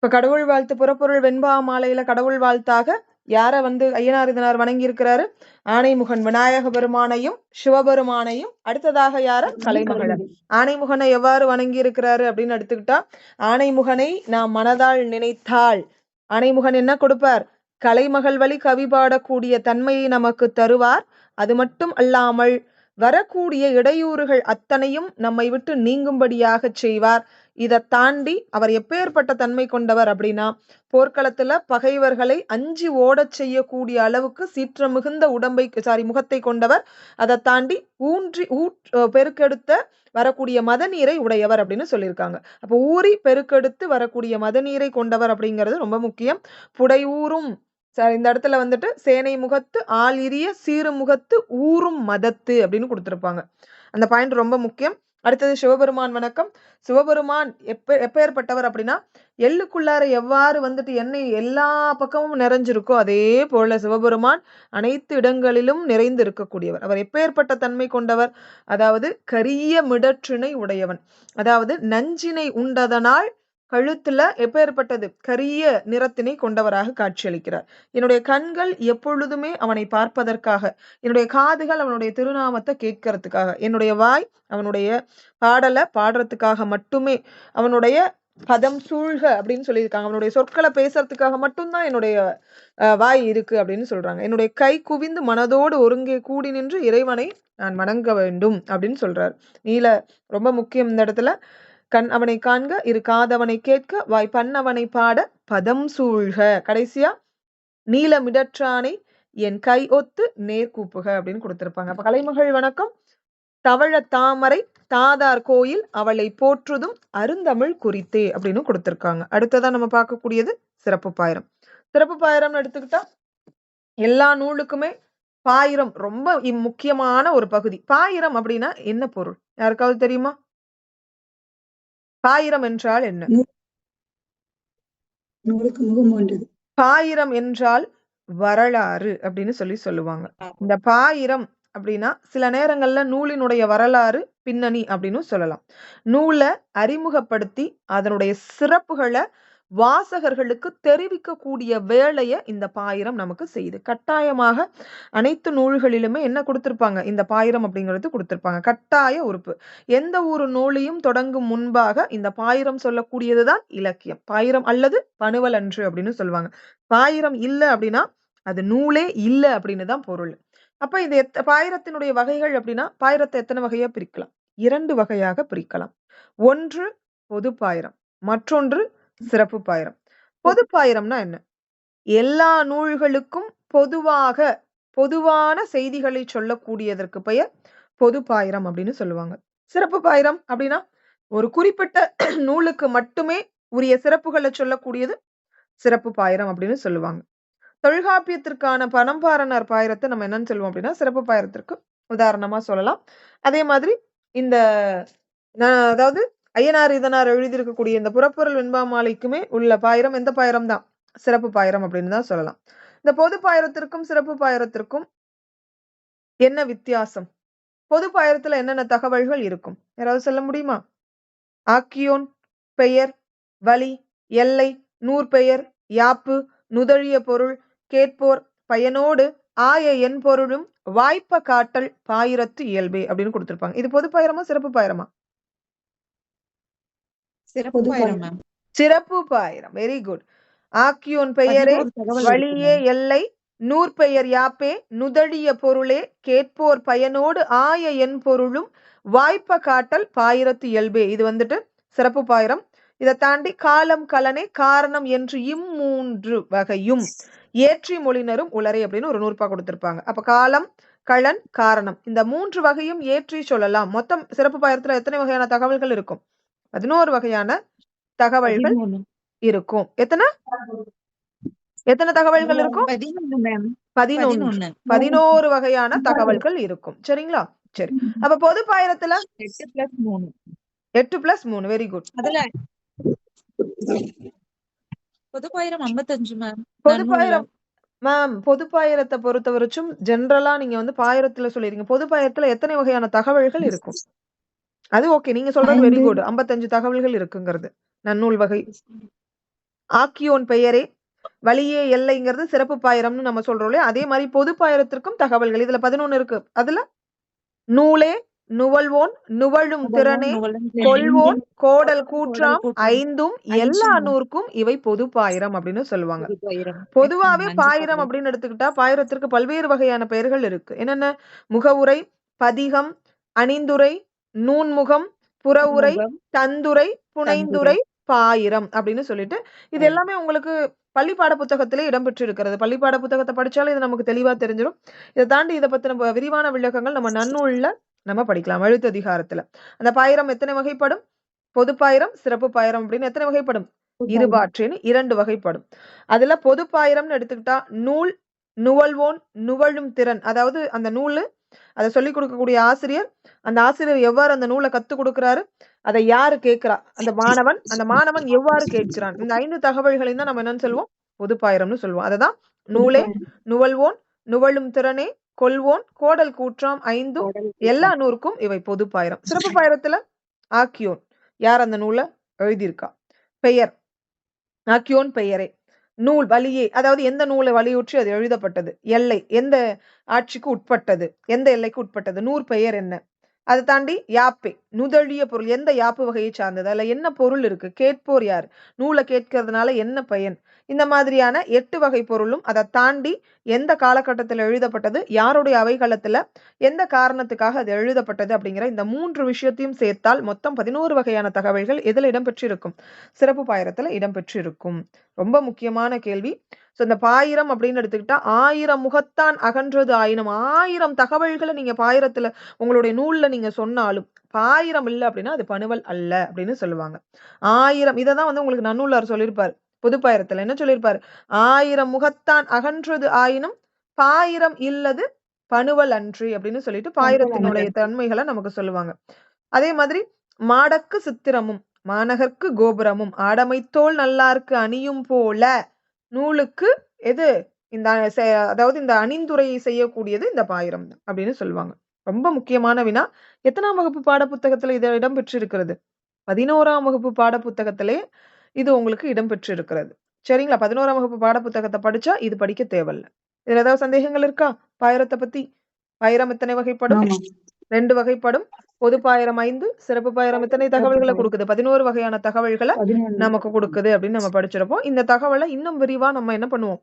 இப்ப கடவுள் வாழ்த்து புறப்பொருள் வெண்பா மாலையில கடவுள் வாழ்த்தாக யார ஐயனார் இதனார் வணங்கி இருக்கிறாரு? ஆணைமுகன் விநாயக பெருமானையும் சிவபெருமானையும், அடுத்ததாக யார? கலைமகளை. ஆணைமுகனை எவ்வாறு வணங்கி இருக்கிறாரு அப்படின்னு எடுத்துக்கிட்டா, ஆணைமுகனை நாம் மனதால் நினைத்தால் ஆணைமுகன் என்ன கொடுப்பார்? கலைமகள் வழி கவி பாடக்கூடிய தன்மையை நமக்கு தருவார். அது மட்டும் அல்லாமல் வரக்கூடிய இடையூறுகள் அத்தனையும் நம்மை விட்டு நீங்கும்படியாக செய்வார். இதை தாண்டி அவர் எப்பேற்பட்ட தன்மை கொண்டவர் அப்படின்னா, போர்க்களத்துல பகைவர்களை அஞ்சி ஓடச் செய்யக்கூடிய அளவுக்கு சீற்றம் மிகுந்த முகத்தை கொண்டவர். அதை தாண்டி பெருக்கெடுத்த வரக்கூடிய மதநீரை உடையவர் அப்படின்னு சொல்லியிருக்காங்க. அப்போ ஊறி பெருக்கெடுத்து வரக்கூடிய மதநீரை கொண்டவர் அப்படிங்கிறது ரொம்ப முக்கியம். புடையூரும் இந்த இடத்துல சேனை முகத்து ஆளிரிய சீரு முகத்து ஊரும் மதத்து அப்படின்னு கொடுத்திருப்பாங்க. அந்த பாயிண்ட் ரொம்ப முக்கியம். அடுத்தது சிவபெருமான் வணக்கம். சிவபெருமான் எப்பேற்பட்டவர் அப்படின்னா, எள்ளுக்குள்ளார எவ்வாறு எண்ணெய் எல்லா பக்கமும் நிறைஞ்சிருக்கோ அதே போல சிவபெருமான் அனைத்து இடங்களிலும் நிறைந்து இருக்கக்கூடியவர். அவர் எப்பேற்பட்ட தன்மை கொண்டவர்? அதாவது கரிய மிடற்றினை உடையவன். அதாவது நஞ்சினை உண்டதனால் கழுத்துல எப்பேற்பட்டது? கரிய நிறத்தினை கொண்டவராக காட்சியளிக்கிறார். என்னுடைய கண்கள் எப்பொழுதுமே அவனை பார்ப்பதற்காக, என்னுடைய காதுகள் அவனுடைய திருநாமத்தை கேட்கறதுக்காக, என்னுடைய வாய் அவனுடைய பாடலை பாடுறதுக்காக மட்டுமே, அவனுடைய பதம் சூழ்க அப்படின்னு சொல்லியிருக்காங்க. அவனுடைய சொற்களை பேசுறதுக்காக மட்டும்தான் என்னுடைய வாய் இருக்கு அப்படின்னு சொல்றாங்க. என்னுடைய கை குவிந்து மனதோடு ஒருங்கே கூடி நின்று இறைவனை நான் வணங்க வேண்டும் அப்படின்னு சொல்றாரு. நீல ரொம்ப முக்கியம் இந்த இடத்துல. கண் அவனை காண்க, இரு காதவனை கேட்க, வாய் பண்ணவனை பாட, பதம் சூழ்க. கடைசியா நீலமிடற்றானை என் கை ஒத்து நேர்கூப்புக அப்படின்னு கொடுத்திருப்பாங்க. அப்ப கலைமகள் வணக்கம். தவழ தாமரை தாதார் கோயில் அவளை போற்றுதும் அருந்தமிழ் குறித்தே அப்படின்னு கொடுத்திருக்காங்க. அடுத்ததான் நம்ம பார்க்கக்கூடியது சிறப்பு பாயிரம். சிறப்பு பாயிரம் எடுத்துக்கிட்டா எல்லா நூலுக்குமே பாயிரம் ரொம்ப முக்கியமான ஒரு பகுதி. பாயிரம் அப்படின்னா என்ன பொருள்? யாருக்காவது தெரியுமா? பாயிரம் என்றால் என்ன? பாயிரம் என்றால் வரலாறு அப்படின்னு சொல்லுவாங்க. இந்த பாயிரம் அப்படின்னா சில நேரங்கள்ல நூலினுடைய வரலாறு பின்னணி அப்படின்னு சொல்லலாம். நூலை அறிமுகப்படுத்தி அதனுடைய சிறப்புகளை வாசகர்களுக்கு தெரிவிக்கக்கூடிய வேலையை இந்த பாயிரம் நமக்கு செய்யுது. கட்டாயமாக அனைத்து நூல்களிலுமே என்ன கொடுத்திருப்பாங்க? இந்த பாயிரம் அப்படிங்கிறது கொடுத்திருப்பாங்க. கட்டாய உறுப்பு. எந்த ஒரு நூலையும் தொடங்கும் முன்பாக இந்த பாயிரம் சொல்லக்கூடியதுதான் இலக்கியம். பாயிரம் அல்லது பணுவல் அன்று அப்படின்னு சொல்லுவாங்க. பாயிரம் இல்லை அப்படின்னா அது நூலே இல்லை அப்படின்னு தான் பொருள். அப்ப இந்த பாயிரத்தினுடைய வகைகள் அப்படின்னா, பாயிரத்தை எத்தனை வகையா பிரிக்கலாம்? 2 வகையாக பிரிக்கலாம். ஒன்று பொது பாயிரம், மற்றொன்று சிறப்பு பாயிரம். பொது பாயிரம்னா என்ன? எல்லா நூல்களுக்கும் பொதுவான செய்திகளை சொல்லக்கூடியதற்கு பெயர் பொது பாயிரம் அப்படின்னு சொல்லுவாங்க. சிறப்பு பாயிரம் அப்படின்னா ஒரு குறிப்பிட்ட நூலுக்கு மட்டுமே உரிய சிறப்புகளை சொல்லக்கூடியது சிறப்பு பாயிரம் அப்படின்னு சொல்லுவாங்க. தொல்காப்பியத்திற்கான பனம்பாரனார் பாயிரத்தை நம்ம என்னன்னு சொல்லுவோம் அப்படின்னா சிறப்பு பாயிரத்திற்கு உதாரணமா சொல்லலாம். அதே மாதிரி இந்த அதாவது ஐயனார் இதனார் எழுதியிருக்கக்கூடிய இந்த புறப்பொருள் வெண்பா மாலைக்குமே உள்ள பாயிரம் எந்த பாயிரம் தான்? சிறப்பு பாயிரம் அப்படின்னு தான் சொல்லலாம். இந்த பொது பாயிரத்திற்கும் சிறப்பு பாயிரத்திற்கும் என்ன வித்தியாசம்? பொது பாயிரத்துல என்னென்ன தகவல்கள் இருக்கும்? யாராவது சொல்ல முடியுமா? ஆக்கியோன், பெயர், வழி, எல்லை, நூற்பெயர், யாப்பு, நுதழிய பொருள், கேட்போர், பயனோடு ஆய என் பொருளும் வாய்ப்ப காட்டல் பாயிரத்து இயல்பே அப்படின்னு கொடுத்திருப்பாங்க. இது பொது பாயிரமா சிறப்பு பாயிரமா? சிறப்பு பாயிரம். Very good. ஆக்கியோன் பெயரே, வழியே எல்லை, நூற்பெயர் யாப்பே, நுதழிய பொருளே, கேட்போர் பயனோடு ஆய என் பொருளும் வாய்ப்ப காட்டல் பாயிரத்து இயல்பே. இது சிறப்பு பாயிரம். இதை தாண்டி காலம் கலனே காரணம் என்று இம்மூன்று வகையும் ஏற்றி மொழினரும் உளரே அப்படின்னு ஒரு நூற்பா கொடுத்திருப்பாங்க. அப்ப காலம், களன், காரணம் இந்த 3 வகையும் ஏற்றி சொல்லலாம். மொத்தம் சிறப்பு பாயிரத்துல எத்தனை வகையான தகவல்கள் இருக்கும்? 11 வகையான தகவல்கள் இருக்கும். எத்தனை தகவல்கள் இருக்கும்? 11 வகையான தகவல்கள் இருக்கும். சரிங்களா? சரி. அப்ப பொது பாயிரத்துல 8+3. Very good. பொதுப்பாயிரம் 55 மேம். பொதுப்பாயிரம் மேம், பொதுப்பாயிரத்தை பொறுத்தவரைக்கும் ஜெனரலா நீங்க பாயிரத்துல சொல்லிருக்கீங்க. பொதுப்பாயிரத்துல எத்தனை வகையான தகவல்கள் இருக்கும்? அது ஓகே, நீங்க சொல்றது வெரி குட். 55 தகவல்கள் இருக்குங்கிறது நன்னூல் வகை. ஆக்கியோன் பெயரே, வழியே எல்லைங்கிறது சிறப்பு பாயிரம்னு நம்ம சொல்றோம் இல்லையா? அதே மாதிரி பொது பாயிரத்திற்கும் தகவல்கள். இதுல 11 இருக்கு. அதுல நூலே, நுவல்வோன், நுவழும் திறனே, கொள்வோன், கோடல் கூற்றாம், ஐந்தும் எல்லா நூற்கும் இவை பொது பாயிரம் அப்படின்னு சொல்லுவாங்க. பொதுவாவே பாயிரம் அப்படின்னு எடுத்துக்கிட்டா பாயிரத்திற்கு பல்வேறு வகையான பெயர்கள் இருக்கு. என்னென்ன? முகவுரை, பதிகம், அணிந்துரை, நூன்முகம், புறவுரை, தந்துரை, புனைந்துரை, பாயிரம் அப்படின்னு சொல்லிட்டு இது எல்லாமே உங்களுக்கு பள்ளி பாட புத்தகத்திலே இடம்பெற்று இருக்கிறது. பள்ளி பாட புத்தகத்தை படிச்சாலே இது நமக்கு தெளிவா தெரிஞ்சிடும். இதை தாண்டி இதை பத்தின விரிவான விளக்கங்கள் நம்ம நன்னூல்ல நம்ம படிக்கலாம். எழுத்ததிகாரத்துல அந்த பாயிரம் எத்தனை வகைப்படும்? பொது பாயிரம், சிறப்பு பாயிரம் அப்படின்னு எத்தனை வகைப்படும்? இருபாற்றின்னு 2 வகைப்படும். அதுல பொது பாயிரம்னு எடுத்துக்கிட்டா நூல், நுவல்வோன், நுவழும் திறன். அதாவது அந்த நூலு அதை சொல்லிக் கொடுக்கக்கூடிய ஆசிரியர், அந்த ஆசிரியர் எவ்வாறு அந்த நூலை கத்துக் கொடுக்கிறாரு, அதை யாரு கேட்கிறா, அந்த மாணவன் எவ்வாறு கேட்கிறான். இந்த 5 தகவல்களையும் தான் நம்ம என்னன்னு சொல்லுவோம்? பொது பாயிரம்னு சொல்லுவோம். அததான் நூலே, நுவல்வோன், நுவழும் திறனே, கொள்வோன், கோடல் கூற்றாம், ஐந்தும் எல்லா நூறுக்கும் இவை பொது பாயிரம். சிறப்பு பாயிரத்துல ஆக்கியோன் யார் அந்த நூலை எழுதியிருக்கா? பெயர் ஆக்கியோன் பெயரே. நூல் வழியே, அதாவது எந்த நூலை வலியுற்றி அது எழுதப்பட்டது. எல்லை எந்த ஆட்சிக்கு உட்பட்டது, எந்த எல்லைக்கு உட்பட்டது. நூற் பெயர் என்ன? அதை தாண்டி யாப்பே, நுதழிய பொருள், எந்த யாப்பு வகையை சார்ந்தது, அதுல என்ன பொருள் இருக்கு, கேட்போர் யார், நூலை கேட்கறதுனால என்ன பயன், இந்த மாதிரியான 8 வகை பொருளும், அதை தாண்டி எந்த காலகட்டத்தில் எழுதப்பட்டது, யாருடைய அவைகளத்துல எந்த காரணத்துக்காக அது எழுதப்பட்டது அப்படிங்கிற இந்த 3 விஷயத்தையும் சேர்த்தால் மொத்தம் 11 வகையான தகவல்கள் எதுல இடம்பெற்றிருக்கும்? சிறப்பு பாயிரத்துல இடம்பெற்றிருக்கும். ரொம்ப முக்கியமான கேள்வி. சோ இந்த பாயிரம் அப்படின்னு எடுத்துக்கிட்டா 1000 முகத்தான் அகன்றது ஆயினும், 1000 தகவல்களை நீங்க பாயிரத்துல உங்களுடைய நூல்ல நீங்க சொன்னாலும் பாயிரம் இல்ல அப்படின்னா அது பணுவல் அல்ல அப்படின்னு சொல்லுவாங்க. 1000 இததான் உங்களுக்கு நன்னூலார் சொல்லியிருப்பாரு. பொதுப்பாயிரத்துல என்ன சொல்லியிருப்பாரு? 1000 முகத்தான் அகன்றது ஆயினும் பாயிரம் இல்லது பணுவல் அன்று அப்படின்னு சொல்லிட்டு பாயிரத்தினுடைய தன்மைகளை நமக்கு சொல்லுவாங்க. அதே மாதிரி மாடக்கு சித்திரமும் மாநகர்க்கு கோபுரமும் ஆடமைத்தோள் நல்லாருக்கு அணியும் போல நூலுக்கு எது இந்த அதாவது இந்த அணிந்துரையை செய்யக்கூடியது இந்த பாயிரம் அப்படின்னு சொல்லுவாங்க. ரொம்ப முக்கியமான வினா. எத்தனாம் வகுப்பு பாட புத்தகத்துல இது இடம்பெற்று இருக்கிறது? 11ஆம் வகுப்பு பாட புத்தகத்திலே இது உங்களுக்கு இடம்பெற்று இருக்கிறது. சரிங்களா? 11ஆம் வகுப்பு பாட புத்தகத்தை படிச்சா இது படிக்க தேவையில்ல. இதுல ஏதாவது சந்தேகங்கள் இருக்கா பாயிரத்தை பத்தி? பாயிரம் எத்தனை வகைப்படும்? 2 வகைப்படும். பொது பாயிரம் 5, சிறப்பு பாயிரம் எத்தனை தகவல்களை கொடுக்குது? 11 வகையான தகவல்களை நமக்கு கொடுக்குது அப்படின்னு நம்ம படிச்சிருப்போம். இந்த தகவலை இன்னும் விரிவா நம்ம என்ன பண்ணுவோம்?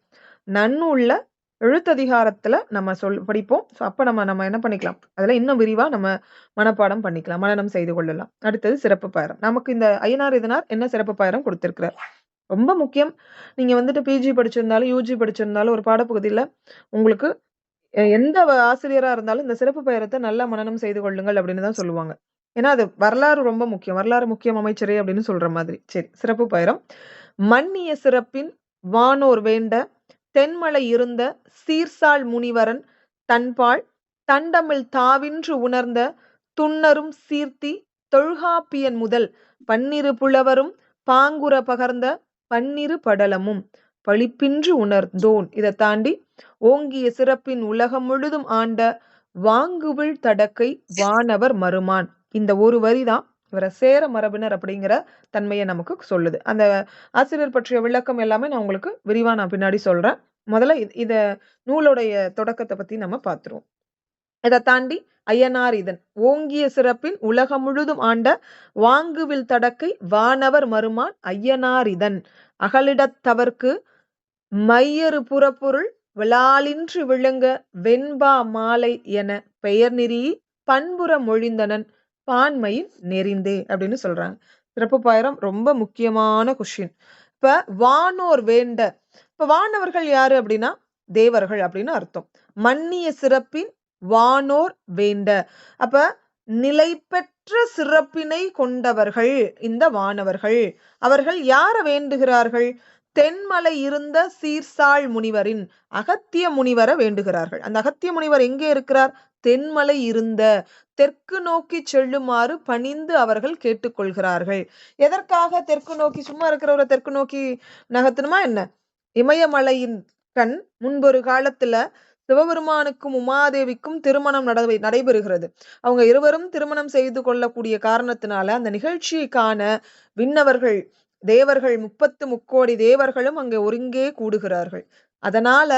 நன்னூல்ல எழுத்ததிகாரத்துல நம்ம படிப்போம். அப்ப நம்ம என்ன பண்ணிக்கலாம்? அதுல இன்னும் விரிவா நம்ம மனப்பாடம் பண்ணிக்கலாம், மனனம் செய்து கொள்ளலாம். அடுத்தது சிறப்பு பாயிரம். நமக்கு இந்த ஐயனார் இதனார் என்ன சிறப்பு பாயிரம் கொடுத்திருக்கிறார்? ரொம்ப முக்கியம். நீங்க பிஜி படிச்சிருந்தாலும் யூஜி படிச்சிருந்தாலும் ஒரு பாடப்பகுதியில உங்களுக்கு எந்த ஆசிரியரா இருந்தாலும் இந்த சிறப்பு பாயிரத்தை நல்லா மனனம் செய்து கொள்ளுங்கள் அப்படின்னு தான் சொல்லுவாங்க. ஏன்னா அது வரலாறு ரொம்ப முக்கியம். வரலாறு முக்கியம் அமைச்சரே அப்படின்னு சொல்ற மாதிரி. சரி, சிறப்பு பாயிரம். மன்னிய சிறப்பின் வானோர் வேண்ட தென்மலை இருந்த சீர்சால் முனிவரன் தன்பால் தண்டமிழ் தாவின்று உணர்ந்த துன்னரும் சீர்த்தி தொல்காப்பியன் முதல் பன்னிரு புலவரும் பாங்குற பகர்ந்த பன்னிரு படலமும் பழிப்பின்று உணர்ந்தோன். இதை தாண்டி ஓங்கிய சிறப்பின் உலகம் முழுதும் ஆண்ட வாங்குவிழ் தடக்கை வானவர் மருமான். இந்த ஒரு வரிதான் இவரை சேர மரபினர் அப்படிங்கிற தன்மையை நமக்கு சொல்லுது. அந்த ஆசிரியர் பற்றிய விளக்கம் எல்லாமே நான் உங்களுக்கு விரிவா நான் பின்னாடி சொல்றேன். முதல்ல இத நூலுடைய தொடக்கத்தை பத்தி நம்ம பார்த்துருவோம். இதை தாண்டி ஐயனார் இதன் ஓங்கிய சிறப்பின் உலகம் முழுதும் ஆண்ட வாங்குவில் தடக்கை வானவர் மருமான் ஐயனார் இதன் அகலிடத்தவர்க்கு மையறு புறப்பொருள் விழாலின்று விளங்க வெண்பா மாலை என பெயர் நெறி பண்புற மொழிந்தனன் பான்மையில் நெறிந்தே அப்படின்னு சொல்றாங்க. சிறப்பு பாயிரம் ரொம்ப முக்கியமான கொஸ்டின். இப்ப வானோர் வேண்ட, இப்ப வானவர்கள் யாரு அப்படின்னா தேவர்கள் அப்படின்னு அர்த்தம். மன்னிய சிறப்பின் வானோர் வேண்ட, அப்ப நிலை பெற்ற சிறப்பினை கொண்டவர்கள் இந்த வானவர்கள். அவர்கள் யார வேண்டுகிறார்கள்? தென்மலை இருந்த சீர்சால் முனிவரின் அகத்திய முனிவரை வேண்டுகிறார்கள். அந்த அகத்திய முனிவர் எங்கே இருக்கிறார்? தென்மலை இருந்த தெற்கு நோக்கி செல்லுமாறு பணிந்து அவர்கள் கேட்டுக்கொள்கிறார்கள். எதற்காக தெற்கு நோக்கி? சும்மா இருக்கிறவரை தெற்கு நோக்கி நகர்த்தணுமா என்ன? இமயமலையின் கண் முன்பொரு காலத்துல சிவபெருமானுக்கும் உமாதேவிக்கும் திருமணம் நடைபெறுகிறது. அவங்க இருவரும் திருமணம் செய்து கொள்ளக்கூடிய காரணத்தினால அந்த நிகழ்ச்சியை காண விண்ணவர்கள் தேவர்கள் 30 முக்கோடி தேவர்களும் அங்கே ஒருங்கே கூடுகிறார்கள். அதனால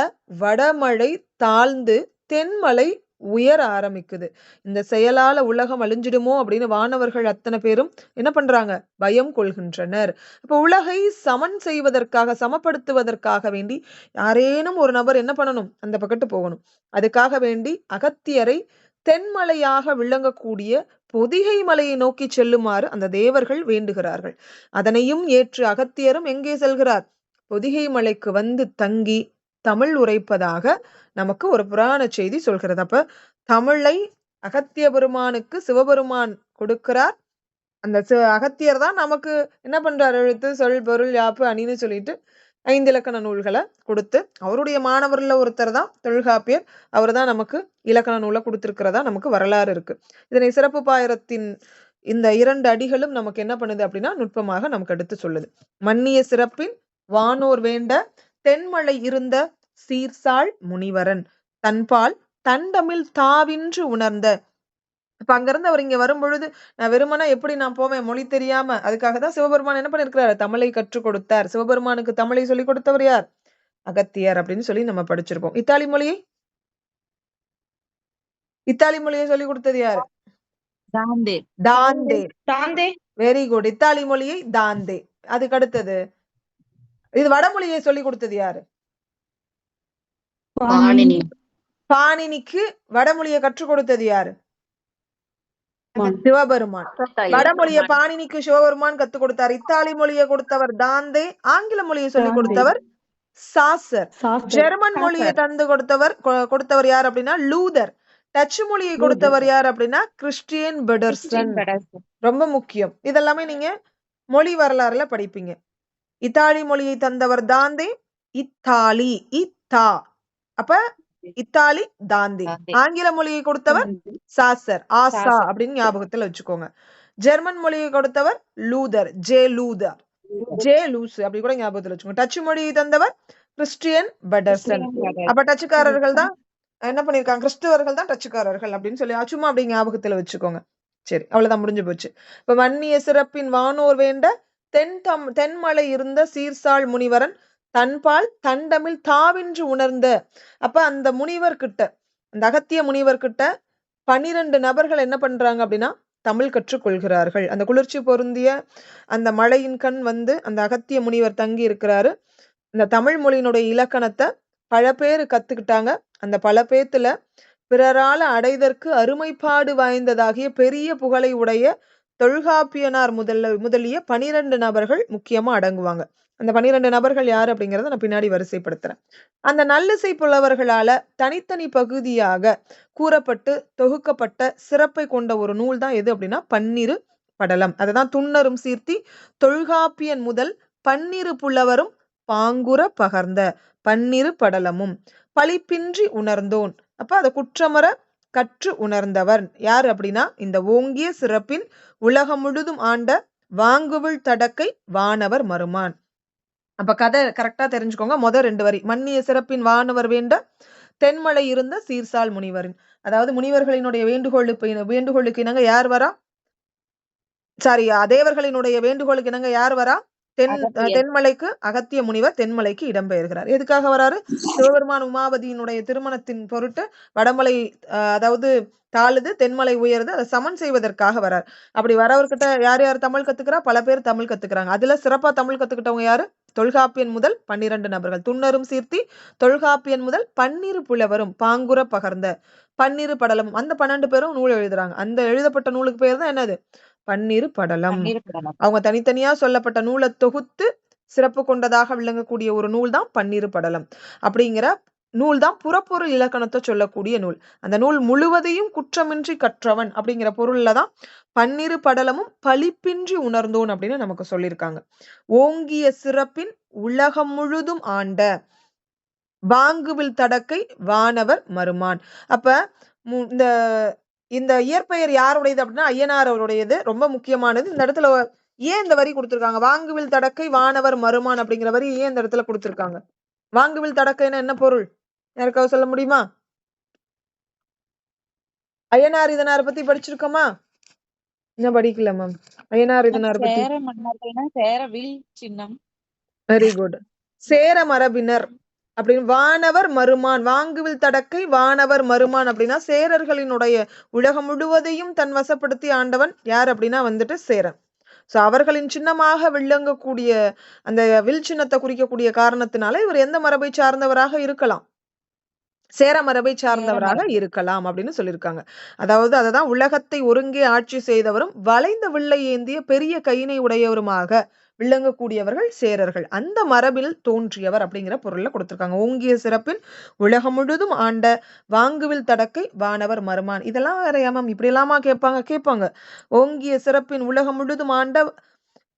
வடமழை தாழ்ந்து தென்மலை உயர ஆரம்பிக்குது. இந்த செயலால உலகம் அழிஞ்சிடுமோ அப்படின்னு வானவர்கள் அத்தனை பேரும் என்ன பண்றாங்க? பயம் கொள்கின்றனர். இப்ப உலகை சமன் செய்வதற்காக, சமப்படுத்துவதற்காக வேண்டி யாரேனும் ஒரு நபர் என்ன பண்ணணும்? அந்த பக்கத்து போகணும். அதுக்காக வேண்டி அகத்தியரை தென்மலையாக விளங்கக்கூடிய பொதிகை மலையை நோக்கி செல்லுமாறு அந்த தேவர்கள் வேண்டுகிறார்கள். அதனையும் ஏற்று அகத்தியரும் எங்கே செல்கிறார்? பொதிகை மலைக்கு வந்து தங்கி தமிழ் உரைப்பதாக நமக்கு ஒரு புராண செய்தி சொல்கிறது. அப்ப தமிழை அகத்திய பெருமானுக்கு சிவபெருமான் கொடுக்கிறார். அந்த அகத்தியர் தான் நமக்கு என்ன பண்றாரு? எழுத்து, சொல், பொருள், யாப்பு, அணின்னு சொல்லிட்டு 5 இலக்கண நூல்களை கொடுத்து, அவருடைய மாணவர்ல ஒருத்தர் தான் தொல்காப்பியர். அவர் தான் நமக்கு இலக்கண நூலை கொடுத்திருக்கிறதா நமக்கு வரலாறு இருக்கு. இதனை சிறப்பு பாயிரத்தின் இந்த 2 அடிகளும் நமக்கு என்ன பண்ணுது அப்படின்னா நுட்பமாக நமக்கு எடுத்து சொல்லுது. மன்னிய சிறப்பின் வானோர் வேண்ட தென்மலை இருந்த சீர்சாள் முனிவரன் தன்பால் தண்டமில் தாவின்று உணர்ந்த. இப்ப அங்கிருந்து அவர் இங்க வரும் பொழுது நான் வெறுமனா எப்படி நான் போவேன் மொழி தெரியாம? அதுக்காக தான் சிவபெருமான் என்ன பண்ணிருக்கிறாரு? தமிழை கற்றுக் கொடுத்தார். சிவபெருமானுக்கு தமிழை சொல்லிக் கொடுத்தவர் யார்? அகத்தியர் அப்படின்னு சொல்லி நம்ம படிச்சிருப்போம். இத்தாலி மொழியை சொல்லிக் கொடுத்தது யாரு? தாந்தே. தாந்தே. Very good. இத்தாலி மொழியை தாந்தே. அதுக்கு அடுத்தது இது வடமொழியை சொல்லிக் கொடுத்தது யாரு? பாணினிக்கு வடமொழியை கற்றுக் கொடுத்தது யாரு? சிவபெருமான். வடமொழியை பாணினிக்கு சிவபெருமான் கத்துக் கொடுத்தார். இத்தாலி மொழியை கொடுத்தவர் தாந்தே. ஆங்கில மொழியை சொல்லிக் கொடுத்தவர் சாசர். ஜெர்மன் மொழியை தந்து கொடுத்தவர் யார் அப்படின்னா லூதர். டச்சு மொழியை கொடுத்தவர் யார் அப்படின்னா கிறிஸ்டியன் பெடர்சன். ரொம்ப முக்கியம். இதெல்லாமே நீங்க மொழி வரலாறுல படிப்பீங்க. இத்தாலி மொழியை தந்தவர் தாந்தே. இத்தாலி இத்தா அப்ப இத்தாலி தாந்தே. ஆங்கில மொழியை கொடுத்தவர் சாசர், ஆசா அப்படின்னு ஞாபகத்துல வச்சுக்கோங்க. ஜெர்மன் மொழியை கொடுத்தவர் லூதர், ஜே லூஸ் அப்படி கூட ஞாபகத்துல வச்சுக்கோங்க. டச்சு மொழியை தந்தவர் கிறிஸ்டியன் பெடர்சன். அப்ப டச்சுக்காரர்கள் தான் என்ன பண்ணிருக்காங்க? கிறிஸ்துவர்கள் தான் டச்சுக்காரர்கள் அப்படின்னு சொல்லி சும்மா அப்படி ஞாபகத்துல வச்சுக்கோங்க. சரி, அவ்வளவுதான், முடிஞ்சு போச்சு. இப்ப மன்னிய சிறப்பின் வானோர் வேண்ட தென்மலை இருந்த சீர்சாள் முனிவரன் தன்பால் தண்டமில் தாவின்று உணர்ந்த. அப்ப அந்த முனிவர் கிட்ட, அந்த அகத்திய முனிவர் கிட்ட 12 நபர்கள் என்ன பண்றாங்க அப்படின்னா தமிழ் கற்றுக்கொள்கிறார்கள். அந்த குளிர்ச்சி பொருந்திய அந்த மழையின் கண் வந்து அந்த அகத்திய முனிவர் தங்கி இருக்கிறாரு. இந்த தமிழ் மொழியினுடைய இலக்கணத்தை பல பேர் கத்துக்கிட்டாங்க. அந்த பல பேத்துல பிறரால அடைதற்கு அருமைப்பாடு வாய்ந்ததாகிய பெரிய புகழை உடைய தொல்காப்பியனார் முதலிய 12 நபர்கள் முக்கியமா அடங்குவாங்க. அந்த 12 நபர்கள் யாரு அப்படிங்கறத நான் பின்னாடி வரிசைப்படுத்துறேன். அந்த நல்லிசை புலவர்களால தனித்தனி பகுதியாக கூறப்பட்டு தொகுக்கப்பட்ட சிறப்பை கொண்ட ஒரு நூல் தான் எது அப்படின்னா பன்னிரு படலம். அததான் துன்னரும் சீர்த்தி தொல்காப்பியன் முதல் பன்னிரு புலவரும் பாங்குற பகர்ந்த பன்னிரு படலமும் பழிப்பின்றி உணர்ந்தோன். அப்ப அதை குற்றமற கற்று உணர்ந்தவர் யார் அப்படின்னா இந்த ஓங்கிய சிறப்பின் உலகம் முழுதும் ஆண்ட வாங்குவிழ் தடக்கை வானவர் மருமான். அப்ப கதை கரெக்டா தெரிஞ்சுக்கோங்க. முதல் 2 வரி மன்னிய சிறப்பின் வானவர் வேண்ட தென்மலை இருந்த சீர்சாள் முனிவரின். அதாவது முனிவர்களினுடைய வேண்டுகோளுக்கு இணங்க யார் வரா? தேவர்களினுடைய வேண்டுகோளுக்கு இணங்க யார் வரா? தென்மலைக்கு அகத்திய முனிவர் தென்மலைக்கு இடம்பெயர்கிறார். எதுக்காக வராரு? சிவபெருமான் உமாவதியினுடைய திருமணத்தின் பொருட்டு வடமலை அதாவது தாழுது, தென்மலை உயருது, அதை சமன் செய்வதற்காக வரார். அப்படி வரவர்கிட்ட யார் யார் தமிழ் கத்துக்கிறா? பல பேர் தமிழ் கத்துக்கிறாங்க. அதுல சிறப்பா தமிழ் கத்துக்கிட்டவங்க யாரு? தொல்காப்பியன் முதல் 12 நபர்கள். துன்னரும் சீர்த்தி தொல்காப்பியன் முதல் 12 புலவரும் பாங்குற பகர்ந்த பன்னிரு படலம். அந்த 12 பேரும் நூல் எழுதுறாங்க. அந்த எழுதப்பட்ட நூலுக்கு பேர் தான் என்னது? பன்னிரு படலம். அவங்க தனித்தனியா சொல்லப்பட்ட நூலை தொகுத்து சிறப்பு கொண்டதாக விளங்கக்கூடிய ஒரு நூல் தான் பன்னிரு படலம். அப்படிங்கிற நூல் தான் புறப்பொருள் இலக்கணத்தை சொல்லக்கூடிய நூல். அந்த நூல் முழுவதையும் குற்றமின்றி கற்றவன் அப்படிங்கிற பொருள்ல தான் பன்னிரு படலமும் பழிப்பின்றி உணர்ந்தோன் அப்படின்னு நமக்கு சொல்லியிருக்காங்க. ஓங்கிய சிறப்பின் உலகம் முழுதும் ஆண்ட வாங்குவில் தடக்கை வானவர் மருமான். அப்ப இந்த இயற்பெயர் யாருடையது அப்படின்னா ஐயனார் அவருடையது. ரொம்ப முக்கியமானது. இந்த இடத்துல ஏன் இந்த வரி கொடுத்திருக்காங்க? வாங்குவில் தடக்கை வானவர் மருமான் அப்படிங்கிற வரி ஏன் இந்த இடத்துல கொடுத்திருக்காங்க? வாங்குவில் தடக்கைன்னா என்ன பொருள்? யாருக்காவது சொல்ல முடியுமா? ஐயனார் இதனார் பத்தி படிச்சிருக்கோமா? இன்னும் படிக்கல மேம். ஐயனார் மேம் இதனார் பத்தி. சேர மன்னர்கள்னா சேர வில் சின்னம். Very good. சேர மரபினர் அப்படின்னு வானவர் மருமான், வாங்குவில் தடக்கை வானவர் மருமான் அப்படின்னா சேரர்களினுடைய உலகம் முழுவதையும் தன் வசப்படுத்தி ஆண்டவன் யார் அப்படின்னா வந்துட்டு சேரன். சோ அவர்களின் சின்னமாக விளங்கக்கூடிய அந்த வில் சின்னத்தை குறிக்கக்கூடிய காரணத்தினால இவர் எந்த மரபை சார்ந்தவராக இருக்கலாம்? சேர மரபை சார்ந்தவராக இருக்கலாம் அப்படின்னு சொல்லியிருக்காங்க. அதாவது அததான் உலகத்தை ஒருங்கே ஆட்சி செய்தவரும் வளைந்த வில்லை ஏந்திய பெரிய கையினை உடையவருமாக விளங்கக்கூடியவர்கள் சேரர்கள். அந்த மரபில் தோன்றியவர் அப்படிங்கிற பொருள்ல கொடுத்திருக்காங்க. ஓங்கிய சிறப்பின் உலகம் முழுதும் ஆண்ட வாங்குவில் தடக்கை வானவர் மருமான். இதெல்லாம் வேற மேம் இப்படி எல்லாமா கேட்பாங்க. ஓங்கிய சிறப்பின் உலகம் முழுதும் ஆண்ட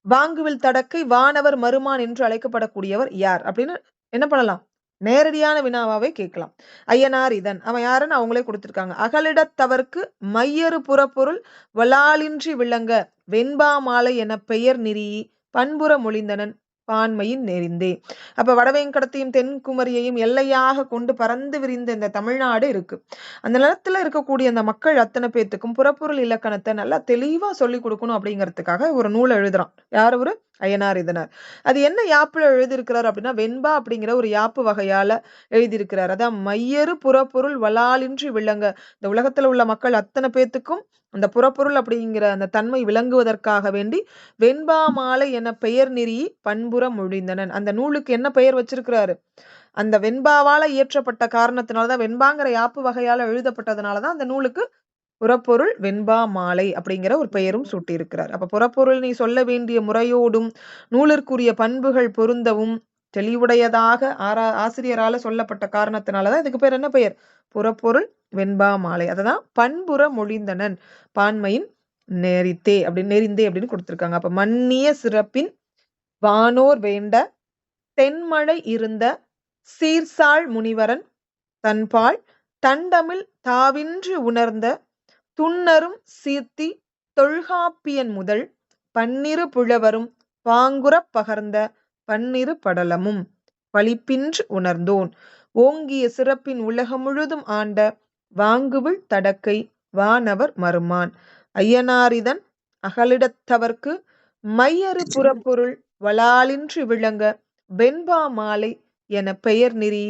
வாங்குவில் தடக்கை வானவர் மருமான் என்று அழைக்கப்படக்கூடியவர் யார் அப்படின்னு என்ன பண்ணலாம்? நேரடியான வினாவாவே கேட்கலாம். ஐயனார் இதன் அவன் யாருன்னு அவங்களே கொடுத்திருக்காங்க. அகலிடத்தவர்க்கு மையறு புறப்பொருள் வளாலின்றி விளங்க வெண்பா மாலை என பெயர் நெறி பண்புற மொழிந்தனன் பான்மையின் நெறிந்தே. அப்ப வடவேங்கடத்தையும் தென்குமரியையும் எல்லையாக கொண்டு பறந்து விரிந்த இந்த தமிழ்நாடு இருக்கு. அந்த நிலத்துல இருக்கக்கூடிய அந்த மக்கள் அத்தனை பேத்துக்கும் புறப்பொருள் இலக்கணத்தை நல்லா தெளிவா சொல்லி கொடுக்கணும் அப்படிங்கிறதுக்காக ஒரு நூல் எழுதுறான். யார்? ஒரு ஐயனார் இதனார். அது என்ன யாப்புல எழுதியிருக்கிறார் அப்படின்னா வெண்பா அப்படிங்கிற ஒரு யாப்பு வகையால எழுதியிருக்கிறார். அதான் மையறு புறப்பொருள் வளாலின்றி விளங்க, இந்த உலகத்துல உள்ள மக்கள் அத்தனை பேத்துக்கும் அந்த புறப்பொருள் அப்படிங்கிற அந்த தன்மை விளங்குவதற்காக வேண்டி வெண்பா மாலை என பெயர் நெறி பண்புற மொழிந்தனன். அந்த நூலுக்கு என்ன பெயர் வச்சிருக்கிறாரு? அந்த வெண்பாவால இயற்றப்பட்ட காரணத்தினாலதான், வெண்பாங்கிற யாப்பு வகையால எழுதப்பட்டதுனாலதான் அந்த நூலுக்கு புறப்பொருள் வெண்பா மாலை அப்படிங்கிற ஒரு பெயரும் சூட்டியிருக்கிறார். அப்ப புறப்பொருள் நீ சொல்ல வேண்டிய முறையோடும் நூலிற்குரிய பண்புகள் பொருந்தவும் தெளிவுடையதாக ஆசிரியரால சொல்லப்பட்ட காரணத்தினாலதான் இதுக்கு பேர் என்ன பெயர்? புறப்பொருள் வெண்பா மாலை. அததான் பண்புற மொழிந்தனன் பான்மையின் நெறிந்தே அப்படின்னு கொடுத்திருக்காங்க. அப்ப மன்னிய சிறப்பின் வானோர் வேண்ட தென்மழை இருந்த சீர்சாள் முனிவரன் தன்பால் தண்டமில் தாவின்று உணர்ந்த துன்னரும் சீர்த்தி தொல்காப்பியன் முதல் பன்னிரு புலவரும் பாங்குறப் பகர்ந்த பன்னிரு படலமும் பழிப்பின்று உணர்ந்தோன் ஓங்கிய சிறப்பின் உலகம் முழுதும் ஆண்ட வாங்குவில் தடக்கை வானவர் மருமான் ஐயனாரிதன் அகலிடத்தவர்க்கு மையறு புறப்பொருள் வளாலின்றி விளங்க வெண்பா மாலை என பெயர் நெறி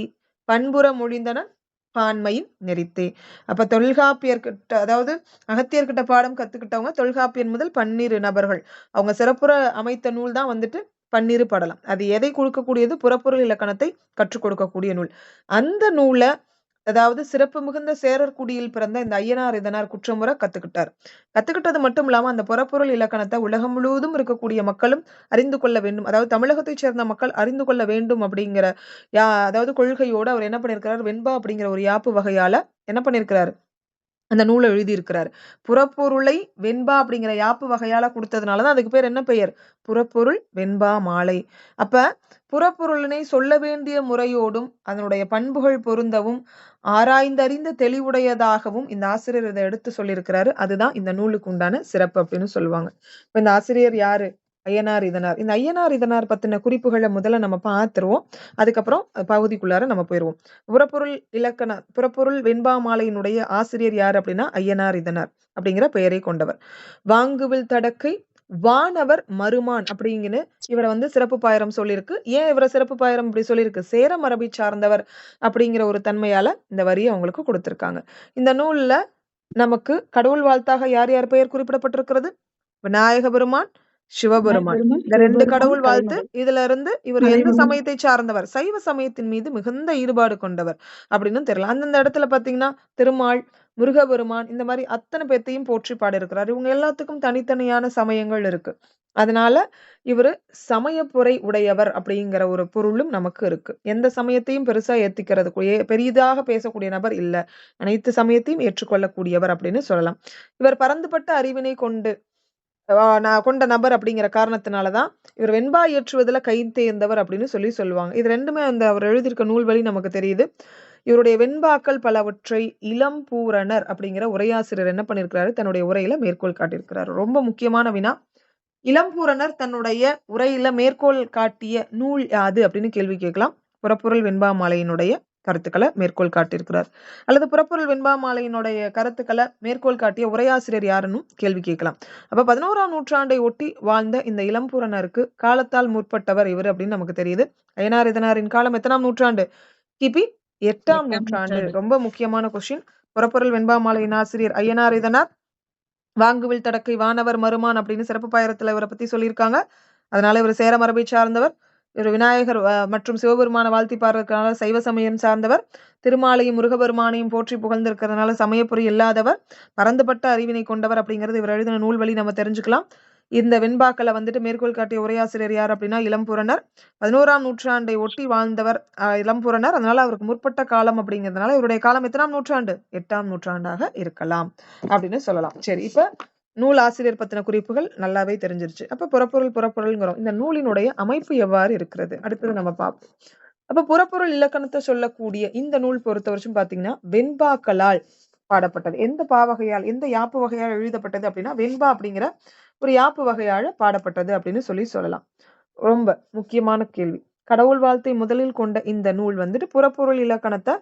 பண்புற மொழிந்தனன் பான்மையின் நெறித்தே. அப்ப தொல்காப்பியர்கிட்ட, அதாவது அகத்தியர்கிட்ட பாடம் கத்துக்கிட்டவங்க தொல்காப்பியன் முதல் 12 நபர்கள் அவங்க சிறப்புற அமைத்த நூல் தான் வந்துட்டு பன்னிரு படலம். அது எதை கொடுக்கக்கூடியது? புறப்பொருள் இலக்கணத்தை கற்றுக் கொடுக்கக்கூடிய நூல். அந்த நூலை அதாவது சிறப்பு மிகுந்த சேரர் குடியில் பிறந்த இந்த ஐயனார் இதனார் குற்றமுறை கத்துக்கிட்டது மட்டும் இல்லாம அந்த புறப்பொருள் இலக்கணத்தை உலகம் முழுவதும் இருக்கக்கூடிய மக்களும் அறிந்து கொள்ள வேண்டும், அதாவது தமிழகத்தை சேர்ந்த மக்கள் அறிந்து கொள்ள வேண்டும் அப்படிங்கிற அதாவது கொள்கையோடு அவர் என்ன பண்ணிருக்கிறார்? வெண்பா அப்படிங்கிற ஒரு யாப்பு வகையால என்ன பண்ணிருக்கிறாரு? அந்த நூலை எழுதியிருக்கிறார். புறப்பொருளை வெண்பா அப்படிங்கிற யாப்பு வகையால கொடுத்ததுனாலதான் அதுக்கு பேர் என்ன பெயர்? புறப்பொருள் வெண்பா மாலை. அப்ப புறப்பொருளினை சொல்ல வேண்டிய முறையோடும் அதனுடைய பண்புகள் பொருந்தவும் ஆராய்ந்தறிந்த தெளிவுடையதாகவும் இந்த ஆசிரியர் இதை எடுத்து சொல்லியிருக்கிறாரு. அதுதான் இந்த நூலுக்கு உண்டான சிறப்பு அப்படின்னு சொல்லுவாங்க. இப்ப இந்த ஆசிரியர் யாரு? ஐயனார் இதனார். இந்த ஐயனார் இதனார் பத்தின குறிப்புகளை முதல்ல நம்ம பார்த்துருவோம். அதுக்கப்புறம் பகுதிக்குள்ளார நம்ம போயிருவோம். புறப்பொருள் வெண்பா மாலையினுடைய ஆசிரியர் யார் அப்படின்னா ஐயனார் இதனார் அப்படிங்கிற பெயரை கொண்டவர். வாங்குவில் தடக்கை வானவர் மருமான் அப்படிங்கன்னு இவரை சிறப்பு பாயிரம் சொல்லியிருக்கு. ஏன் இவரை சிறப்பு பாயிரம் இப்படி சொல்லியிருக்கு? சேர மரபை சார்ந்தவர் அப்படிங்கிற ஒரு தன்மையால இந்த வரியை அவங்களுக்கு கொடுத்திருக்காங்க. இந்த நூல்ல நமக்கு கடவுள் வாழ்த்தாக யார் யார் பெயர் குறிப்பிடப்பட்டிருக்கிறது? விநாயக பெருமான், சிவபெருமான். இந்த 2 கடவுள் வாழ்த்து. இதுல இருந்து இவர் எந்த சமயத்தை சார்ந்தவர்? சைவ சமயத்தின் மீது மிகுந்த ஈடுபாடு கொண்டவர் அப்படின்னு தெரியல. அந்தந்த இடத்துல பாத்தீங்கன்னா திருமால், முருகபெருமான் இந்த மாதிரி அத்தனை பேர்த்தையும் போற்றி பாடியிருக்கிறார். இவங்க எல்லாத்துக்கும் தனித்தனியான சமயங்கள் இருக்கு. அதனால இவரு சமயப்புரை உடையவர் அப்படிங்கிற ஒரு பொருளும் நமக்கு இருக்கு. எந்த சமயத்தையும் பெருசா ஏத்திக்கிறது பெரிதாக பேசக்கூடிய நபர் இல்ல, அனைத்து சமயத்தையும் ஏற்றுக்கொள்ளக்கூடியவர் அப்படின்னு சொல்லலாம். இவர் பரந்துபட்ட அறிவினை கொண்ட நபர் அப்படிங்கிற காரணத்தினாலதான் இவர் வெண்பா ஏற்றுவதில் கை தேர்ந்தவர் அப்படின்னு சொல்லுவாங்க. இது ரெண்டுமே அவர் எழுதியிருக்க நூல் வழி நமக்கு தெரியுது. இவருடைய வெண்பாக்கள் பலவற்றை இளம்பூரணர் அப்படிங்கிற உரையாசிரியர் என்ன பண்ணிருக்கிறாரு? தன்னுடைய உரையில மேற்கோள் காட்டியிருக்கிறாரு. ரொம்ப முக்கியமான வினா, இளம்பூரணர் தன்னுடைய உரையில மேற்கோள் காட்டிய நூல் யாது அப்படின்னு கேள்வி கேட்கலாம். புறப்பொருள் வெண்பா மாலையினுடைய கருத்துக்களை மேற்கோள் காட்டியிருக்கிறார். அல்லது புறப்பொருள் வெண்பா மாலையினுடைய கருத்துக்களை மேற்கோள் காட்டிய உரையாசிரியர் யாருன்னு கேள்வி கேட்கலாம். அப்ப 11ஆம் நூற்றாண்டை ஒட்டி வாழ்ந்த இந்த இளம்பூரணருக்கு காலத்தால் முற்பட்டவர் இவர் அப்படின்னு நமக்கு தெரியுது. ஐயனார் இதனாரின் காலம் எத்தனாம் நூற்றாண்டு? கிபி 8ஆம் நூற்றாண்டு. ரொம்ப முக்கியமான கொஸ்டின். புறப்பொருள் வெண்பா மாலையின் ஆசிரியர் ஐயனார் இதனார். வாங்குவில் தடக்கை வானவர் மருமான் அப்படின்னு சிறப்பு பாயிரத்துல இவரை பத்தி சொல்லியிருக்காங்க. அதனால இவர் சேர மரபை சார்ந்தவர். இவர் விநாயகர் மற்றும் சிவபெருமான வாழ்த்தி பாடுறதுனால சைவ சமயம் சார்ந்தவர். திருமாலையும் முருகபெருமானையும் போற்றி புகழ்ந்திருக்கிறதுனால சமயப்புரி இல்லாதவர். பரந்துபட்ட அறிவினை கொண்டவர் அப்படிங்கிறது இவர் எழுதின நூல் வழி நம்ம தெரிஞ்சுக்கலாம். இந்த வெண்பாக்களை வந்துட்டு மேற்கோள் காட்டிய உரையாசிரியர் யார் அப்படின்னா இளம்பூரணர். 11ஆம் நூற்றாண்டை ஒட்டி வாழ்ந்தவர் இளம்பூரணர். அதனால அவருக்கு முற்பட்ட காலம் அப்படிங்கிறதுனால இவருடைய காலம் எத்தனாம் நூற்றாண்டு? 8ஆம் நூற்றாண்டாக இருக்கலாம் அப்படின்னு சொல்லலாம். சரி, இப்ப நூல் ஆசிரியர் பத்தின குறிப்புகள் நல்லாவே தெரிஞ்சிருச்சு. அப்ப புறப்பொருள்ங்கிறோம். இந்த நூலினுடைய அமைப்பு எவ்வாறு இருக்கிறது அடுத்தது நம்ம பார்ப்போம். அப்ப புறப்பொருள் இலக்கணத்தை சொல்லக்கூடிய இந்த நூல் பொறுத்த வரைக்கும் பாத்தீங்கன்னா வெண்பாக்களால் பாடப்பட்டது. எந்த பாவகையால், எந்த யாப்பு வகையால் எழுதப்பட்டது அப்படின்னா வெண்பா அப்படிங்கிற ஒரு யாப்பு வகையால பாடப்பட்டது அப்படின்னு சொல்லலாம். ரொம்ப முக்கியமான கேள்வி. கடவுள் வாழ்த்தை முதலில் கொண்ட இந்த நூல் வந்துட்டு புறப்பொருள் இலக்கணத்தை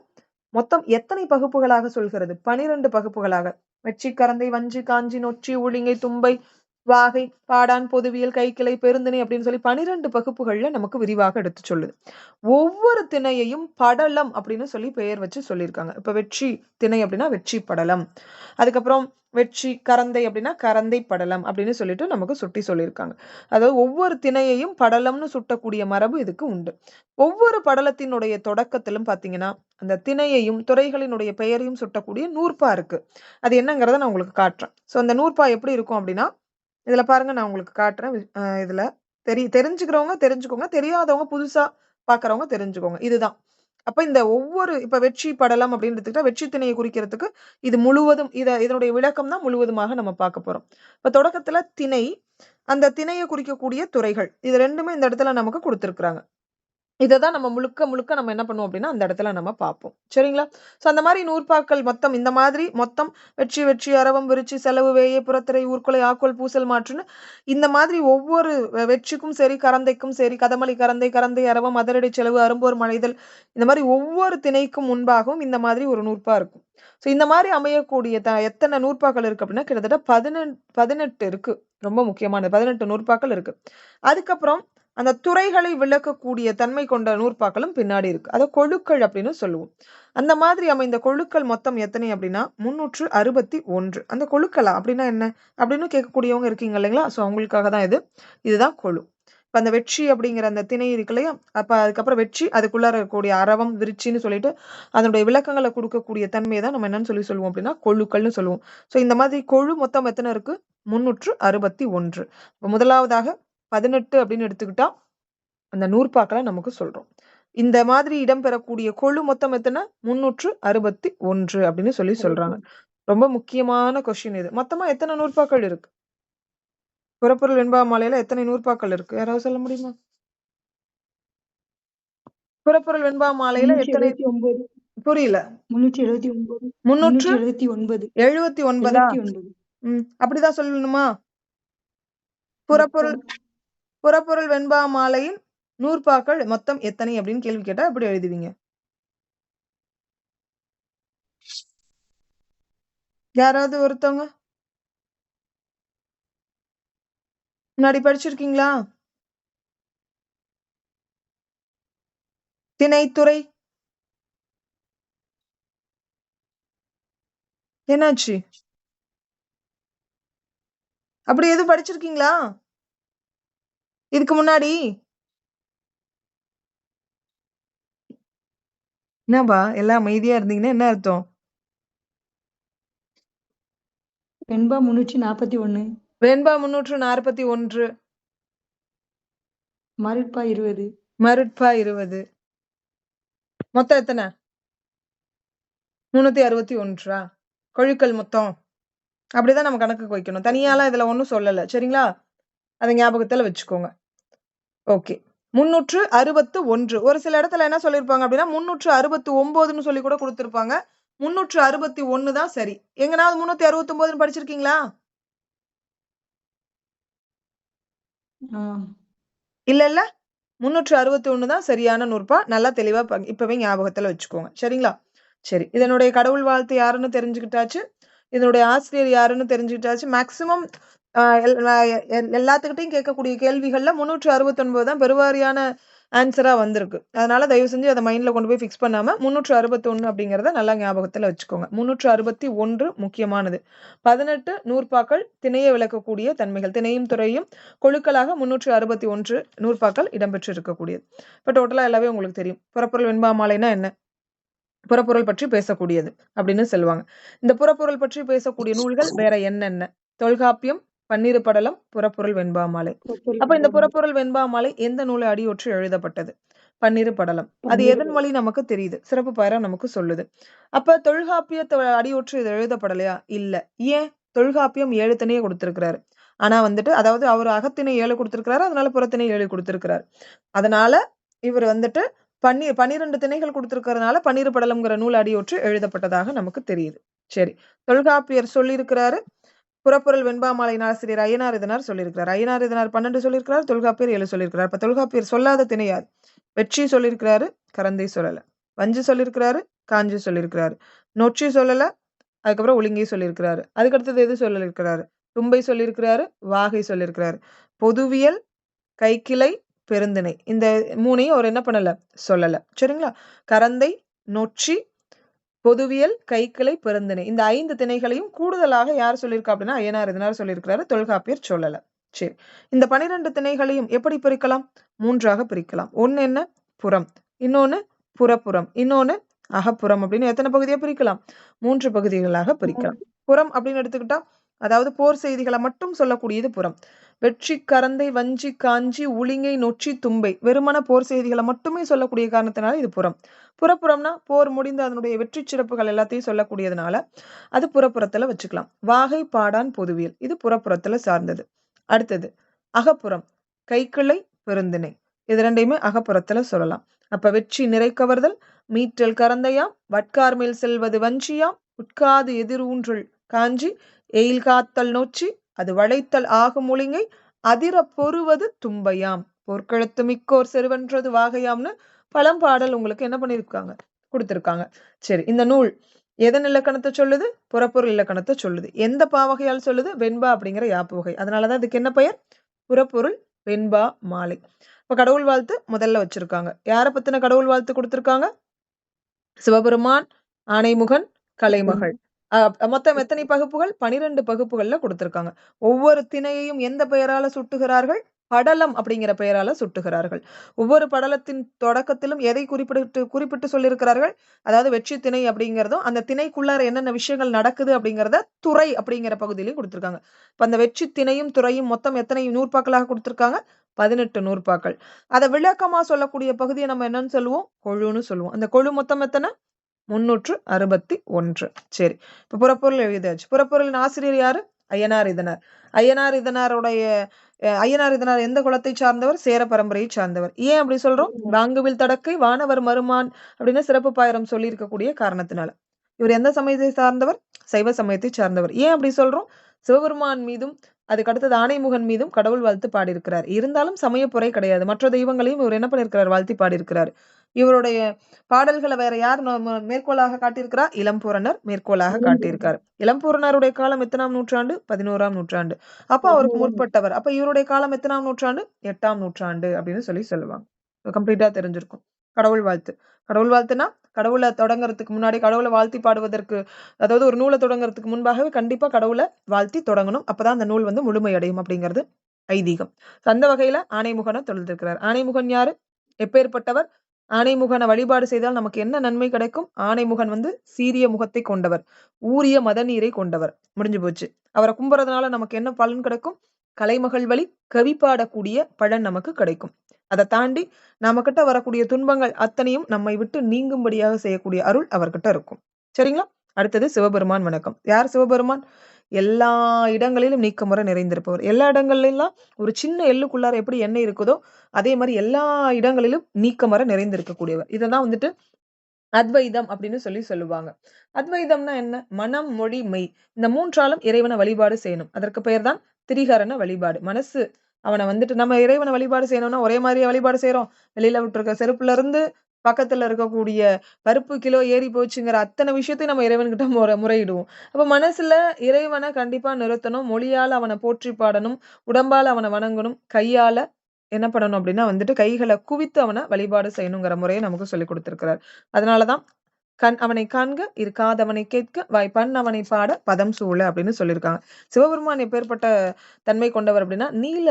மொத்தம் எத்தனை பகுப்புகளாக சொல்கிறது? 12 பகுப்புகளாக. வெற்றி, கரந்தை, வஞ்சி, காஞ்சி, நொச்சி, ஒழுங்கை, தும்பை, வாகை, பாடான், பொதுவியல், கைக்கிளை, பெருந்திணை அப்படின்னு சொல்லி 12 பகுப்புகள்ல நமக்கு விரிவாக எடுத்து சொல்லுது. ஒவ்வொரு திணையையும் படலம் அப்படின்னு சொல்லி பெயர் வச்சு சொல்லியிருக்காங்க. இப்ப வெற்றி திணை அப்படின்னா வெற்றி படலம். அதுக்கப்புறம் வெற்றி கரந்தை அப்படின்னா கரந்தை படலம் அப்படின்னு சொல்லிட்டு நமக்கு சுட்டி சொல்லியிருக்காங்க. அதாவது ஒவ்வொரு திணையையும் படலம்னு சுட்டக்கூடிய மரபு இதுக்கு உண்டு. ஒவ்வொரு படலத்தினுடைய தொடக்கத்திலும் பாத்தீங்கன்னா அந்த திணையையும் துறைகளினுடைய பெயரையும் சுட்டக்கூடிய நூற்பா இருக்கு. அது என்னங்கிறத நான் உங்களுக்கு காட்டுறேன். சோ அந்த நூற்பா எப்படி இருக்கும் அப்படின்னா இதுல பாருங்க, நான் உங்களுக்கு காட்டுறேன். இதுல தெரிஞ்சுக்கிறவங்க தெரிஞ்சுக்கோங்க, தெரியாதவங்க புதுசா பாக்குறவங்க தெரிஞ்சுக்கோங்க. இதுதான். அப்ப இந்த ஒவ்வொரு இப்ப வெற்றி படலம் அப்படின்னு எடுத்துக்கிட்டா வெற்றி திணையை குறிக்கிறதுக்கு இது முழுவதும் இதனுடைய விளக்கம் தான் முழுவதுமாக நம்ம பார்க்க போறோம். இப்ப தொடக்கத்துல திணை, அந்த திணையை குறிக்கக்கூடிய துறைகள், இது ரெண்டுமே இந்த இடத்துல நமக்கு கொடுத்திருக்கிறாங்க. இததான் நம்ம முழுக்க நம்ம என்ன பண்ணுவோம் அப்படின்னா அந்த இடத்துல நம்ம பார்ப்போம். சரிங்களா? சோ அந்த மாதிரி நூற்பாக்கள் மொத்தம் இந்த மாதிரி மொத்தம் வெற்றி, அரவம், விருச்சி, செலவு, வேயை, புறத்திரை, ஊர்கொலை, ஆக்கோல், பூசல், மாற்றுன்னு இந்த மாதிரி ஒவ்வொரு வெற்றிக்கும் சரி, கரந்தைக்கும் சரி, கதமலை, கரந்தை, அரவம், அதரடை, செலவு, அரும்போர், மலைதல், இந்த மாதிரி ஒவ்வொரு திணைக்கும் முன்பாகவும் இந்த மாதிரி ஒரு நூற்பா இருக்கும். சோ இந்த மாதிரி அமையக்கூடிய எத்தனை நூற்பாக்கள் இருக்கு அப்படின்னா கிட்டத்தட்ட 18 இருக்கு. ரொம்ப முக்கியமானது 18 நூற்பாக்கள் இருக்கு. அதுக்கப்புறம் அந்த துறைகளை விளக்கக்கூடிய தன்மை கொண்ட நூற்பாக்களும் பின்னாடி இருக்கு. அதை கொழுக்கள் அப்படின்னு சொல்லுவோம். அந்த மாதிரி அமைந்த கொழுக்கள் மொத்தம் எத்தனை அப்படின்னா 361. அந்த கொழுக்களா அப்படின்னா என்ன அப்படின்னு கேட்கக்கூடியவங்க இருக்கீங்க இல்லைங்களா? சோ அவங்களுக்காக தான் இதுதான் கொழு. இப்ப அந்த வெற்றி அப்படிங்கிற அந்த திணை இருக்கு இல்லையா? அப்ப அதுக்கப்புறம் வெற்றி, அதுக்குள்ள இருக்கக்கூடிய அரவம், விருச்சின்னு சொல்லிட்டு அதனுடைய விளக்கங்களை கொடுக்கக்கூடிய தன்மையை தான் நம்ம என்னன்னு சொல்லுவோம் அப்படின்னா கொழுக்கள்னு சொல்லுவோம். சோ இந்த மாதிரி கொழு மொத்தம் எத்தனை இருக்கு? 361. முதலாவதாக 18 அப்படின்னு எடுத்துக்கிட்டா அந்த நூற்பாக்களை நமக்கு சொல்றோம். இந்த மாதிரி இடம்பெறக்கூடிய கொழு மொத்தம் எத்தனை? 361 அப்படின்னு சொல்றாங்க. ரொம்ப முக்கியமான கொஸ்டின் இது. மொத்தமா எத்தனை நூற்பாக்கள் இருக்கு? புறப்பொருள் வெண்பா மாலையில எத்தனை நூற்பாக்கள் இருக்கு? யாராவது சொல்ல முடியுமா? புறப்பொருள் வெண்பா மாலையில எத்தனை? புரியல. 379. அப்படிதான் சொல்லணுமா? புறப்பொருள் வெண்பா மாலையின் நூற்பாக்கள் மொத்தம் எத்தனை அப்படின்னு கேள்வி கேட்டா எப்படி எழுதுவீங்க? யாராவது ஒருத்தவங்க முன்னாடி படிச்சிருக்கீங்களா? திணைத்துறை என்னாச்சு? அப்படி எதுவும் படிச்சிருக்கீங்களா இதுக்கு முன்னாடி? என்னப்பா எல்லாம் அமைதியா இருந்தீங்கன்னா என்ன அர்த்தம்? வெண்பா 341. வெண்பா 341. மருட்பா 20. மருட்பா 20. மொத்தம் எத்தனை? 361. கொழுக்கள் மொத்தம் அப்படிதான் நம்ம கணக்கு வைக்கணும். தனியாலாம் இதுல ஒண்ணும் சொல்லல. சரிங்களா? அதை ஞாபகத்துல வச்சுக்கோங்க. ஓகே. 361. ஒரு சில இடத்துல என்ன சொல்லிருப்பாங்க அப்படின்னா 369ன்னு சொல்லி கூட கொடுத்திருப்பாங்க. 361 தான் சரி. எங்கனாவது 369 படிச்சிருக்கீங்களா? இல்ல 361 தான் சரியான நூற்பா. நல்லா தெளிவா இப்பவே ஞாபகத்துல வச்சுக்கோங்க. சரிங்களா? சரி. இதனுடைய கடவுள் வாழ்த்து யாருன்னு தெரிஞ்சுக்கிட்டாச்சு. இதனுடைய ஆசிரியர் யாருன்னு தெரிஞ்சுக்கிட்டாச்சு. மேக்ஸிமம் எல்லாத்துக்கிட்டையும் கேட்கக்கூடிய கேள்விகள்ல 369 தான் பெருவாரியான ஆன்சரா வந்திருக்கு. அதனால தயவு செஞ்சு அதை மைண்ட்ல கொண்டு போய் ஃபிக்ஸ் பண்ணாம 361 அப்படிங்கறத நல்லா ஞாபகத்துல வச்சுக்கோங்க. 361 முக்கியமானது. 18 நூற்பாக்கள் திணையை விளக்கக்கூடிய தன்மைகள். திணையும் துறையும் கொழுக்களாக 361 நூற்பாக்கள் இடம்பெற்று இருக்கக்கூடியது. இப்ப டோட்டலா எல்லாமே உங்களுக்கு தெரியும். புறப்பொருள் வெண்பாமாலைனா என்ன? புறப்பொருள் பற்றி பேசக்கூடியது அப்படின்னு சொல்லுவாங்க. இந்த புறப்பொருள் பற்றி பேசக்கூடிய நூல்கள் வேற என்னென்ன? தொல்காப்பியம், பன்னிரு படலம், புறப்பொருள் வெண்பாமாலை. அப்ப இந்த புறப்பொருள் வெண்பாமாலை எந்த நூலை அடியொற்றி எழுதப்பட்டது? பன்னிரு படலம். அது எதன் வழி நமக்கு தெரியுது? சிறப்பு பாயிரம் நமக்கு சொல்லுது. அப்ப தொல்காப்பியத்தை அடியொற்றி இது எழுதப்படலையா? இல்ல. ஏன்? தொல்காப்பியம் 7 திணையை கொடுத்திருக்கிறாரு. ஆனா வந்துட்டு அதாவது அவர் அகத்திணை 7 கொடுத்திருக்கிறாரு, அதனால புறத்திணை 7 கொடுத்திருக்கிறாரு. அதனால இவர் வந்துட்டு 12 திணைகள் கொடுத்திருக்கிறதுனால பன்னிரு படலம்ங்கிற நூல் அடியொற்றி எழுதப்பட்டதாக நமக்கு தெரியுது. சரி. தொல்காப்பியர் சொல்லியிருக்கிறாரு. புறப்பொருள் வெண்பாமாலையின் ஆசிரியர் ஐயனார் இதனார் சொல்லியிருக்கிறார். ஐயனார் இதனார் 12 சொல்லியிருக்கிறார், தொல்காப்பியர் 7 சொல்லியிருக்கிறார். இப்ப தொல்காப்பியர் சொல்லாத திணை யார்? வெற்றி சொல்லியிருக்கிறாரு, கரந்தை சொல்லல. வஞ்சி சொல்லியிருக்கிறாரு, காஞ்சி சொல்லியிருக்கிறாரு. நொச்சி சொல்லல, அதுக்கப்புறம் ஒழுங்கை சொல்லியிருக்கிறாரு. அதுக்கடுத்தது எது சொல்லியிருக்கிறாரு? தும்பை சொல்லியிருக்கிறாரு, வாகை சொல்லியிருக்கிறாரு. பொதுவியல், கைக்கிளை, பெருந்திணை இந்த 3ஐயும் அவர் என்ன பண்ணல? சொல்லல. சரிங்களா? கரந்தை, நொச்சி, பொதுவியல், கைக்கிளை, பெருந்திணை இந்த 5 திணைகளையும் கூடுதலாக யார் சொல்லியிருக்கா அப்படின்னா ஐயனார் இதனார் சொல்லியிருக்கிறாரு. தொல்காப்பியர் சொல்லல. சரி. இந்த 12 திணைகளையும் எப்படி பிரிக்கலாம்? 3ஆக பிரிக்கலாம். ஒண்ணு என்ன? புறம், இன்னொன்னு புறப்புறம், இன்னொன்னு அகப்புறம் அப்படின்னு எத்தனை பகுதியா பிரிக்கலாம்? 3 பகுதிகளாக பிரிக்கலாம். புறம் அப்படின்னு எடுத்துக்கிட்டா அதாவது போர் செய்திகளை மட்டும் சொல்லக்கூடியது புறம். வெற்றி, கரந்தை, வஞ்சி, காஞ்சி, உளிங்கை, நொச்சி, தும்பை வெறுமன போர் செய்திகளை மட்டுமே சொல்லக்கூடிய காரணத்தினால இது புறம். புறப்புறம்னா போர் முடிந்து அதனுடைய வெற்றி சிறப்புகள் எல்லாத்தையும் சொல்லக்கூடியதுனால அது புறப்புறத்துல வச்சுக்கலாம். வாகை, பாடான், பொதுவியல் இது புறப்புறத்துல சார்ந்தது. அடுத்தது அகப்புறம், கைக்கிளை, பெருந்திணை இது ரெண்டையுமே அகப்புறத்துல சொல்லலாம். அப்ப வெற்றி நிறை கவர்தல், மீற்றல் கரந்தையாம், வட்கார் மேல் செல்வது வஞ்சியாம், உட்காது எதிர் ஊன்றல் காஞ்சி, எயில் காத்தல் நொச்சி, அது வளைத்தல் ஆகும் ஒழுங்கை, அதிர பொறுவது தும்பையாம், போர்க்களத்து மிக்கோர் செருவென்றது வாகையாம்னு பழம்பாடல் உங்களுக்கு என்ன பண்ணிருக்காங்க? கொடுத்திருக்காங்க. சரி. இந்த நூல் எதன் இலக்கணத்தை சொல்லுது? புறப்பொருள் இலக்கணத்தை சொல்லுது. எந்த பாவகையால் சொல்லுது? வெண்பா அப்படிங்கிற யாப்பு வகை. அதனாலதான் இதுக்கு என்ன பெயர்? புறப்பொருள் வெண்பா மாலை. இப்ப கடவுள் வாழ்த்து முதல்ல வச்சிருக்காங்க. யார பத்தின கடவுள் வாழ்த்து கொடுத்திருக்காங்க? சிவபெருமான், ஆணைமுகன், கலைமகள். மொத்தம் எத்தனை பகுப்புகள்? 12 பகுப்புகள்ல கொடுத்திருக்காங்க. ஒவ்வொரு திணையையும் எந்த பெயரால சுட்டுகிறார்கள்? படலம் அப்படிங்கிற பெயரால சுட்டுகிறார்கள். ஒவ்வொரு படலத்தின் தொடக்கத்திலும் எதை குறிப்பிட்டு சொல்லியிருக்கிறார்கள்? அதாவது வெற்றி திணை அப்படிங்கிறதும் அந்த திணைக்குள்ளார என்னென்ன விஷயங்கள் நடக்குது அப்படிங்கிறத துறை அப்படிங்கிற பகுதியிலையும் கொடுத்திருக்காங்க. இப்ப அந்த வெற்றி திணையும் துறையும் மொத்தம் எத்தனை நூற்பாக்களாக கொடுத்திருக்காங்க? 18 நூற்பாக்கள். அதை விளக்கமா சொல்லக்கூடிய பகுதியை நம்ம என்னன்னு சொல்லுவோம்? கொழுன்னு சொல்லுவோம். அந்த கொழு மொத்தம் எத்தனை? 361. சரி. இப்ப புறப்பொருள் எழுதியாச்சு. புறப்பொருளின் ஆசிரியர் யாரு? ஐயனார் இதனார். ஐயனார் இதனார் எந்த குலத்தை சார்ந்தவர்? சேர பரம்பரையை சார்ந்தவர். ஏன் அப்படி சொல்றோம்? வாங்குவில் தடக்கை வானவர் மருமான் அப்படின்னு சிறப்பு பாயிரம் சொல்லி இருக்கக்கூடிய காரணத்தினால. இவர் எந்த சமயத்தை சார்ந்தவர்? சைவ சமயத்தை சார்ந்தவர். ஏன் அப்படி சொல்றோம்? சிவபெருமான் மீதும் அதுக்கு அடுத்தது ஆணைமுகன் மீதும் கடவுள் வாழ்த்து பாடியிருக்கிறார். இருந்தாலும் சமயப்புரை கிடையாது. மற்ற தெய்வங்களையும் இவர் என்ன பண்ணிருக்கிறார்? வாழ்த்தி பாடியிருக்கிறார். இவருடைய பாடல்களை வேற யார் மேற்கோளாக காட்டியிருக்கிறா? இளம்பூரணர் மேற்கோளாக காட்டியிருக்காரு. இளம்பூரணருடைய காலம் எத்தனாம் நூற்றாண்டு? 11ஆம் நூற்றாண்டு. அப்ப அவருக்கு முற்பட்டவர். அப்ப இவருடைய காலம் எத்தனாம் நூற்றாண்டு? 8ஆம் நூற்றாண்டு அப்படின்னு சொல்லுவாங்க. கம்ப்ளீட்டா தெரிஞ்சிருக்கும். கடவுள் வாழ்த்து. கடவுள் வாழ்த்துனா கடவுளை தொடங்குறதுக்கு முன்னாடி கடவுளை வாழ்த்தி பாடுவதற்கு அதாவது ஒரு நூலை தொடங்குறதுக்கு முன்பாகவே கண்டிப்பா கடவுளை வாழ்த்தி தொடங்கணும். அப்பதான் அந்த நூல் முழுமையடையும் அப்படிங்கிறது ஐதீகம். அந்த வகையில ஆணைமுகனை தொழுதிருக்கிறார். ஆணைமுகன் யாரு? எப்பேற்பட்டவர்? ஆணைமுகனை வழிபாடு செய்தால் நமக்கு என்ன நன்மை கிடைக்கும்? ஆணைமுகன் சீரிய முகத்தை கொண்டவர், ஊரிய மத நீரை கொண்டவர். முடிஞ்சு போச்சு. அவரை கும்புறதுனால நமக்கு என்ன பலன் கிடைக்கும்? கலைமகள் வழி கவி பாடக்கூடிய பலன் நமக்கு கிடைக்கும். அதை தாண்டி நம்ம கிட்ட வரக்கூடிய துன்பங்கள் அத்தனையும் நம்மை விட்டு நீங்கும்படியாக செய்யக்கூடிய அருள் அவர்கிட்ட இருக்கும். சரிங்களா? அடுத்தது சிவபெருமான் வணக்கம். யார் சிவபெருமான்? எல்லா இடங்களிலும் நீக்கமுறை நிறைந்திருப்பவர். எல்லா இடங்கள்லாம் ஒரு சின்ன எள்ளுக்குள்ளார எப்படி எண்ணெய் இருக்குதோ அதே மாதிரி எல்லா இடங்களிலும் நீக்கமர நிறைந்திருக்கக்கூடியவர். இததான் அத்வைதம் அப்படின்னு சொல்லுவாங்க. அத்வைதம்னா என்ன? மனம், மொழி, மெய் இந்த 3ஆலும் இறைவனை வழிபாடு செய்யணும். அதற்கு பெயர் தான் திரிகரண வழிபாடு. மனசு அவனை வந்துட்டு நம்ம இறைவனை வழிபாடு செய்யணும்னா ஒரே மாதிரியே வழிபாடு செய்யறோம். வெளியில விட்டுருக்க செருப்புல இருந்து பக்கத்துல இருக்கக்கூடிய பருப்பு கிலோ ஏறி போச்சுங்கிற அத்தனை விஷயத்தையும் நம்ம இறைவன்கிட்ட முறையிடுவோம். அப்ப மனசுல இறைவனை கண்டிப்பா நிறுத்தணும். மொழியால அவனை போற்றி பாடணும். உடம்பால அவனை வணங்கணும். கையால என்ன பண்ணணும் அப்படின்னா வந்துட்டு கைகளை குவித்து அவனை வழிபாடு செய்யணுங்கிற முறையை நமக்கு சொல்லி கொடுத்திருக்கிறார். அதனாலதான் அவனை காண்க இருக்காதவனை கேட்க வாய்ப்பன் அவனை பாட பதம் சூழ அப்படின்னு சொல்லியிருக்காங்க. சிவபெருமான் எப்பேற்பட்ட தன்மை கொண்டவர் அப்படின்னா நீல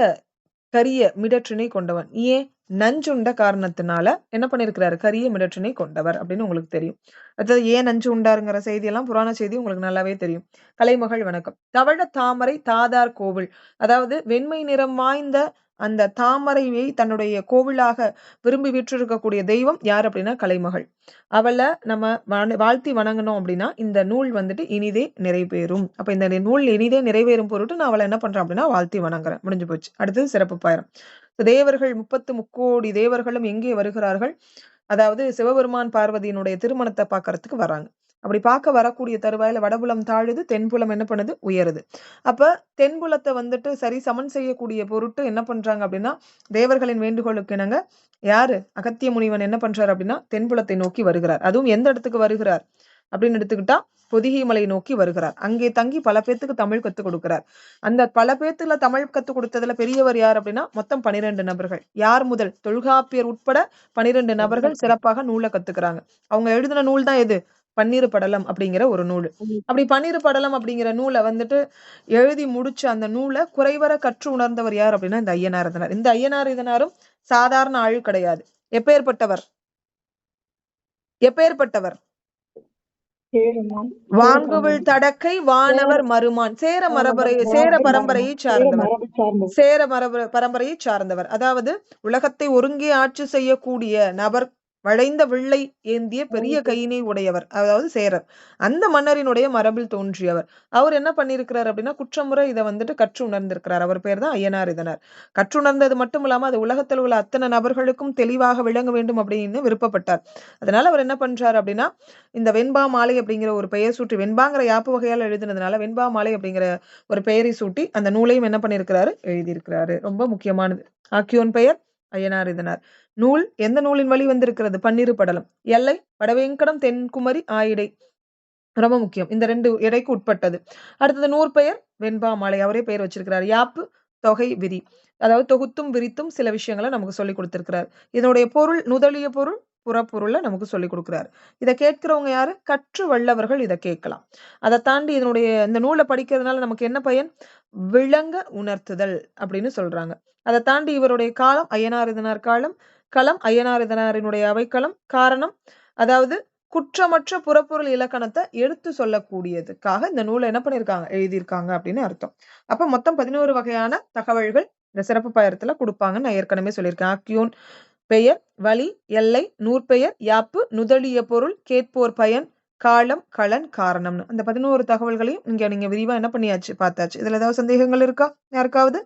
கரிய மிடற்றினை கொண்டவன். ஏன்? நஞ்சுண்ட காரணத்தினால என்ன பண்ணிருக்கிறாரு? கரிய மிடற்றினை கொண்டவர் அப்படின்னு உங்களுக்கு தெரியும். அடுத்தது ஏன் நஞ்சு உண்டாருங்கிற செய்தி எல்லாம் புராண செய்தி உங்களுக்கு நல்லாவே தெரியும். கலைமகள் வணக்கம். தவழ தாமரை தாதார் கோவில், அதாவது வெண்மை நிறம் வாய்ந்த அந்த தாமரையை தன்னுடைய கோவிலாக விரும்பி வீற்றிருக்கக்கூடிய தெய்வம் யார் அப்படின்னா கலைமகள். அவளை நம்ம வாழ்த்தி வணங்கணும் அப்படின்னா இந்த நூல் வந்துட்டு இனிதே நிறைவேறும். அப்ப இந்த நூல் இனிதே நிறைவேறும் பொருட்டு நான் அவளை என்ன பண்றேன் அப்படின்னா வாழ்த்தி வணங்குறேன். முடிஞ்சு போச்சு. அடுத்தது சிறப்பு பாயிரம். தேவர்கள் 30 முக்கோடி தேவர்களும் எங்கே வருகிறார்கள்? அதாவது சிவபெருமான் பார்வதியினுடைய திருமணத்தை பார்க்கறதுக்கு வராங்க. அப்படி பார்க்க வரக்கூடிய தருவாயில வடபுலம் தாழுது, தென்புலம் என்ன பண்ணுது? உயருது. அப்ப தென்புலத்தை வந்துட்டு சரி சமன் செய்யக்கூடிய பொருட்டு என்ன பண்றாங்க அப்படின்னா தேவர்களின் வேண்டுகோளுக்கு இணங்க யாரு? அகத்திய முனிவன் என்ன பண்றாரு அப்படின்னா தென்புலத்தை நோக்கி வருகிறார். அதுவும் எந்த இடத்துக்கு வருகிறார் அப்படின்னு எடுத்துக்கிட்டா பொதிகை மலை நோக்கி வருகிறார். அங்கே தங்கி பல பேத்துக்கு தமிழ் கத்துக் கொடுக்கிறார். அந்த பல பேத்துல தமிழ் கத்துக் கொடுத்ததுல பெரியவர் யார் அப்படின்னா மொத்தம் 12 நபர்கள். யார் முதல்? தொல்காப்பியர் உட்பட 12 நபர்கள் சிறப்பாக நூலை கத்துக்கிறாங்க. அவங்க எழுதின நூல் தான் எது? பன்னிரு படலம் அப்படிங்கிற ஒரு நூல். அப்படி பன்னிரு படலம் அப்படிங்கிற நூலை வந்துட்டு எழுதி முடிச்ச அந்த நூலை குறைவர கற்று உணர்ந்தவர் யார் அப்படின்னா இந்த ஐயனார் இதனார். இந்த ஐயனார் இதனாரும் சாதாரண ஆள் கிடையாது. எப்பேற்பட்டவர்? எப்பேற்பட்டவர்? வாங்குவில் தடக்கை வானவர் மருமான். சேர பரம்பரையை சார்ந்தவர். அதாவது உலகத்தை ஒருங்கே ஆட்சி செய்யக்கூடிய நபர், வளைந்த வில்லை ஏந்திய பெரிய கையினை உடையவர், அதாவது சேரர். அந்த மன்னரினுடைய மரபில் தோன்றியவர். அவர் என்ன பண்ணிருக்கிறார் அப்படின்னா குற்றமுறை இதை வந்துட்டு கற்று உணர்ந்திருக்கிறார். அவர் பேர் தான் ஐயனார் இதனார். கற்றுணர்ந்தது மட்டும் இல்லாம அது உலகத்தில் உள்ள அத்தனை நபர்களுக்கும் தெளிவாக விளங்க வேண்டும் அப்படின்னு விருப்பப்பட்டார். அதனால அவர் என்ன பண்றாரு அப்படின்னா இந்த வெண்பா மாலை அப்படிங்கிற ஒரு பெயர் சூட்டி, வெண்பாங்கிற யாப்பு வகையால் எழுதினதுனால வெண்பா மாலை அப்படிங்கிற ஒரு பெயரை சூட்டி அந்த நூலையும் என்ன பண்ணிருக்கிறாரு? எழுதியிருக்கிறாரு. ரொம்ப முக்கியமானது. ஆக்கியோன் பெயர் ஐயனார் இதனார். நூல் எந்த நூலின் வழி வந்திருக்கிறது? பன்னிரு படலம். எல்லை வடவேங்கடம், தென்குமரி, ஆயிடை. ரொம்ப முக்கியம். இந்த 2 இடைக்கு உட்பட்டது. அடுத்தது நூற்பெயர் வெண்பா மாலை. அவரே பெயர் வச்சிருக்கிறார். யாப்பு தொகை விரி, அதாவது தொகுத்தும் விரித்தும் சில விஷயங்களை நமக்கு சொல்லி கொடுத்திருக்கிறார். இதனுடைய பொருள் நுதலிய பொருள் புறப்பொருளை நமக்கு சொல்லி கொடுக்கிறார். இதை கேட்கிறவங்க யாரு? கற்று வல்லவர்கள் இதை கேட்கலாம். அதை தாண்டி இந்த நூலை படிக்கிறதுனால நமக்கு என்ன பயன்? விளங்க உணர்த்துதல் அப்படின்னு சொல்றாங்க. அதை தாண்டி இவருடைய காலம் ஐயனார் இதனார் காலம். களம் ஐயனார் இதனாரினுடைய அவைக்களம். காரணம் அதாவது குற்றமற்ற புறப்பொருள் இலக்கணத்தை எடுத்து சொல்லக்கூடியதுக்காக இந்த நூலை என்ன பண்ணிருக்காங்க? எழுதியிருக்காங்க அப்படின்னு அர்த்தம். அப்ப மொத்தம் 11 வகையான தகவல்கள் இந்த சிறப்பு பாயிரத்துல கொடுப்பாங்கன்னு நான் ஏற்கனவே சொல்லியிருக்கேன். ஆக்கியோன் பெயர், வழி, எல்லை, நூற்பெயர், யாப்பு, நுதலிய பொருள், கேட்போர் பயன், காலம், களன், காரணம்னு அந்த 11 தகவல்களையும் நீங்க விரிவா என்ன பண்ணியாச்சு? பார்த்தாச்சு. இதுல ஏதாவது சந்தேகங்கள் இருக்கா யாருக்காவது?